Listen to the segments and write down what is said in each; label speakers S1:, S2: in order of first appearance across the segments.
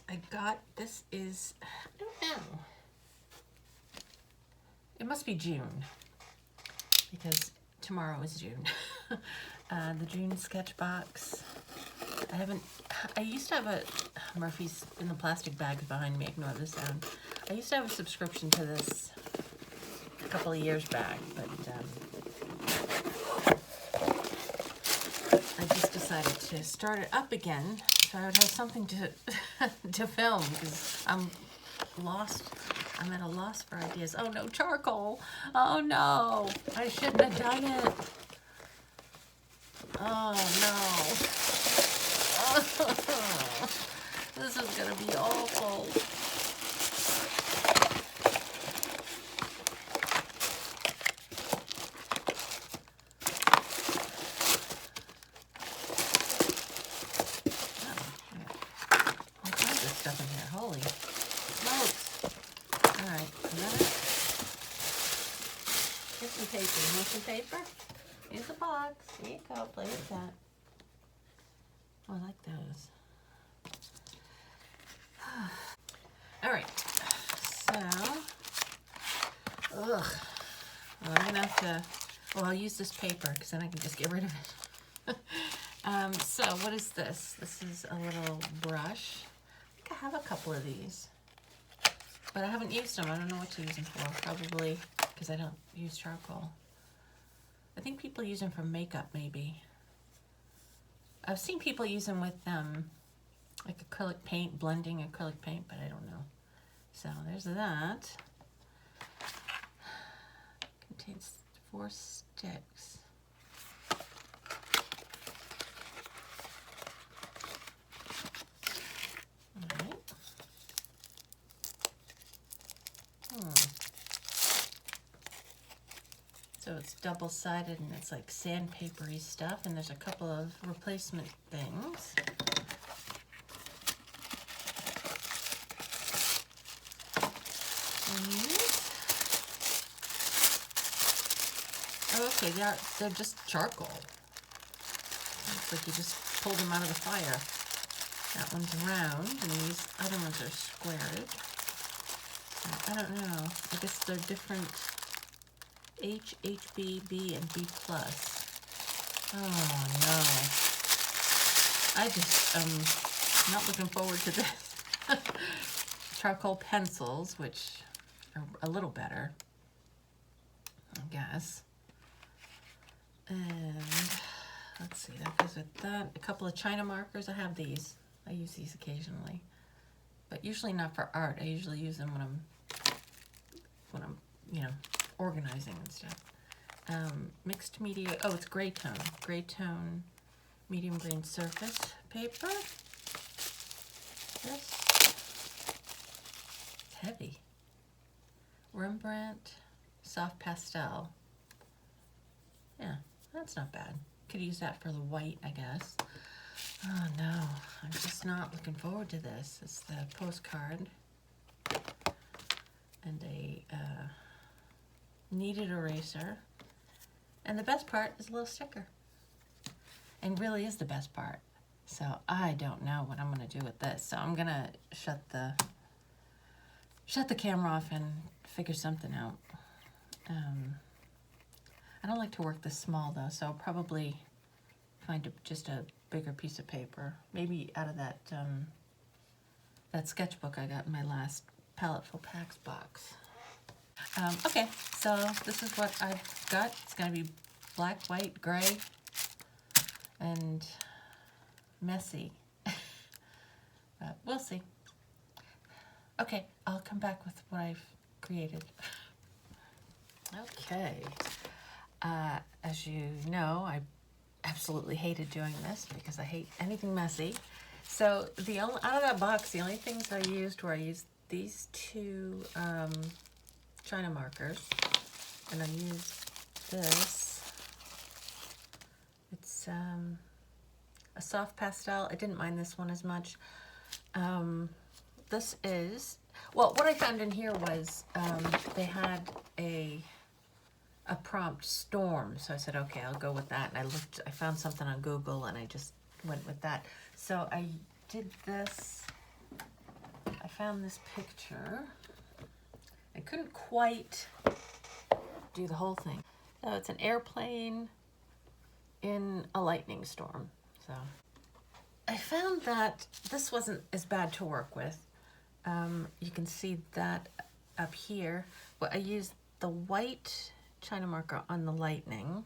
S1: I got, this is, I don't know. It must be June, because tomorrow is June. The June Sketchbox. I used to have a, Murphy's in the plastic bags behind me, ignore the sound. I used to have a subscription to this a couple of years back, but I just decided to start it up again so I would have something to to film, because I'm lost. I'm at a loss for ideas. Oh no, charcoal. Oh no, I shouldn't have done it. Oh no. This is gonna be awful. All kinds of stuff in here. Holy smokes. Alright, is that it? Here's some paper. You want some paper? Here's a box. Here you go. Play with that. Oh, I like those. Alright, so, well, I'm gonna have to, well, I'll use this paper because then I can just get rid of it. So what is this? This is a little brush. I think I have a couple of these, but I haven't used them. I don't know what to use them for. Probably because I don't use charcoal. I think people use them for makeup, maybe. I've seen people use them with like acrylic paint, blending acrylic paint, but I don't know. So there's that. Contains 4 sticks. All right. So it's double-sided and it's like sandpapery stuff, and there's a couple of replacement things. Oh, okay, they're just charcoal. Looks like you just pulled them out of the fire. That one's round, and these other ones are squared. I don't know. I guess they're different. H, HB, B, and B+. Oh no. I just not looking forward to this. Charcoal pencils, which are a little better, I guess. And let's see, that goes with that. A couple of China markers. I have these. I use these occasionally, but usually not for art. I usually use them when I'm you know, organizing and stuff. Mixed media. Oh, it's gray tone, medium green surface paper. This, it's heavy. Rembrandt soft pastel. Yeah, that's not bad. Could use that for the white, I guess. Oh no, I'm just not looking forward to this. It's the postcard and a kneaded eraser. And the best part is a little sticker. And really is the best part. So I don't know what I'm gonna do with this. So I'm gonna shut the camera off and figure something out. I don't like to work this small though, so I'll probably find just a bigger piece of paper. Maybe out of that that sketchbook I got in my last Paletteful Packs box. Okay, so this is what I've got. It's gonna be black, white, gray, and messy. But we'll see. Okay, I'll come back with what I've created. Okay. As you know, I absolutely hated doing this because I hate anything messy. So out of that box, the only things I used these 2 China markers, and I used this. It's a soft pastel. I didn't mind this one as much. This is, well, what I found in here was they had a prompt storm, so I said, okay, I'll go with that. And I found something on Google, and I just went with that. So I did this found this picture. I couldn't quite do the whole thing. So it's an airplane in a lightning storm. So I found that this wasn't as bad to work with. You can see that up here. But I used the white China marker on the lightning,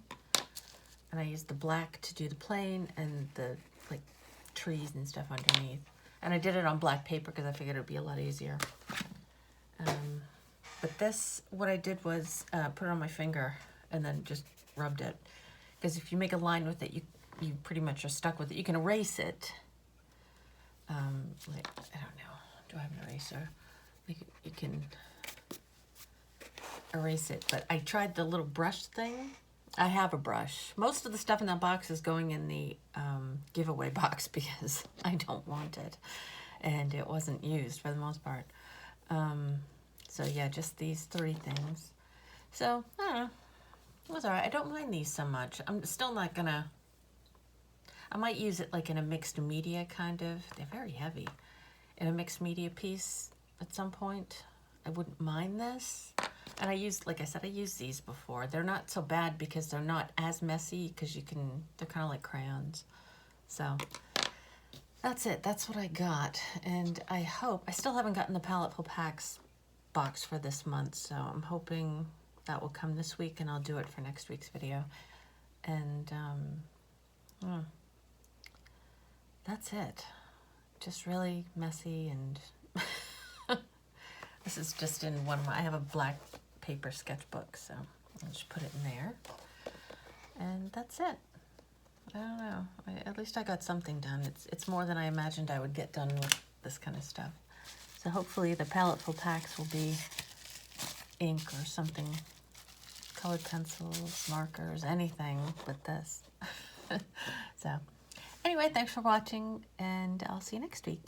S1: and I used the black to do the plane and the like trees and stuff underneath. And I did it on black paper because I figured it would be a lot easier. But this, what I did was put it on my finger and then just rubbed it. Because if you make a line with it, you pretty much are stuck with it. You can erase it. Like, I don't know. Do I have an eraser? You can erase it. But I tried the little brush thing. I have a brush. Most of the stuff in that box is going in the giveaway box because I don't want it. And it wasn't used for the most part. So yeah, just these 3 things. So, I don't know. It was alright. I don't mind these so much. I'm still not gonna... I might use it like in a mixed media kind of... They're very heavy. In a mixed media piece at some point. I wouldn't mind this. And I used, like I said, I used these before. They're not so bad because they're not as messy because you can... They're kind of like crayons. So... That's it. That's what I got. And I hope... I still haven't gotten the Paletteful Packs box for this month, so I'm hoping that will come this week and I'll do it for next week's video. And that's it. Just really messy, and this is just in one. I have a black paper sketchbook, so I'll just put it in there. And that's it. I don't know. At least I got something done. It's more than I imagined I would get done with this kind of stuff. So hopefully the Paletteful Packs will be ink or something, colored pencils, markers, anything but this. So anyway, thanks for watching, and I'll see you next week.